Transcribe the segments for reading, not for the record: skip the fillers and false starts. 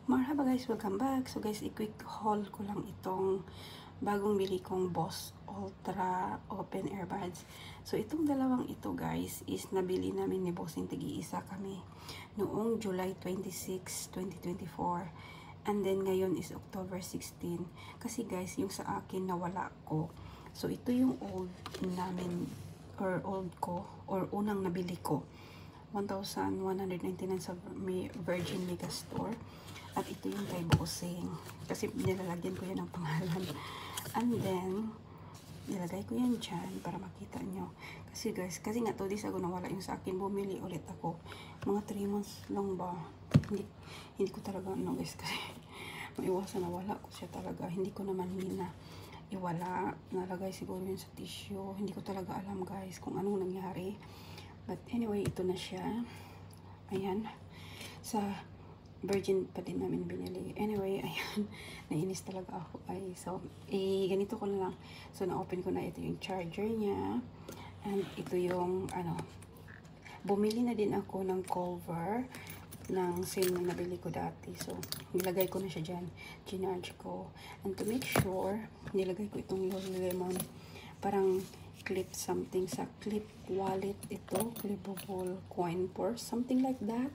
Marhaba guys, welcome back. So guys, i-quick haul ko lang itong bagong bili kong Boss Ultra Open Earbuds. So itong dalawang ito guys is nabili namin ni Bossing, tig-iisa kami noong July 26, 2024. And then ngayon is October 16. Kasi guys, yung sa akin nawala ko. So ito yung old namin or old ko or unang nabili ko. 1,199 sa Virgin Megastore. At ito yung kay Bossing. Kasi nilalagyan ko yan ng pangalan. And then, nilagay ko yan dyan para makita nyo. Kasi guys, kasi nga 2 days ago nawala yung sa akin. Bumili ulit ako. Mga 3 months lang ba? Hindi ko talaga ano guys. Kasi maiwasan na wala ko siya talaga. Hindi ko naman iwala. Nalagay siguro yun sa tissue. Hindi ko talaga alam guys kung anong nangyari. But anyway, ito na siya. Ayan. Sa Virgin pa din namin binili. Anyway, ayan. Nainis talaga ako. So, ganito ko na lang. So, na-open ko na ito yung charger niya. And ito yung, bumili na din ako ng cover ng same na nabili ko dati. So, nilagay ko na siya dyan. Ginarge ko. And to make sure, nilagay ko itong Lululemon. Parang clip something sa clip wallet ito, clippable coin purse, something like that.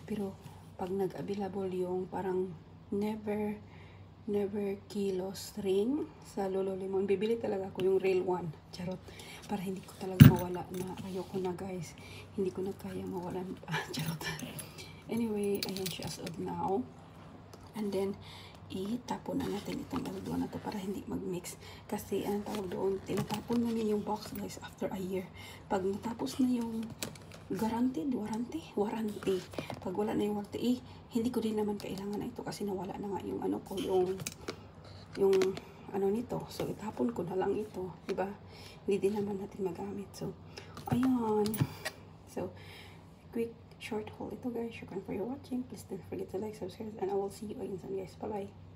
Pero pag nag-available yung parang never kilos ring sa Lululemon, bibili talaga ako yung real one, charot, para hindi ko talaga mawala na. Ayoko na guys, hindi ko na kaya mawalan pa, charot. Anyway, ayan siya as of now. And then itapon na natin itong dalawa na to para hindi mag-mix. Kasi ang tawag doon, tinatapon namin yung box guys after a year. Pag natapos na yung warranty. Pag wala na yung warranty, hindi ko din naman kailangan na ito kasi nawala na nga yung ano ko, yung ano nito. So itapon ko na lang ito, di ba? Hindi din naman natin magamit. So ayun. So quick short haul ito guys. Shukran for your watching. Please don't forget to like, subscribe, and I will see you again soon guys. Bye bye.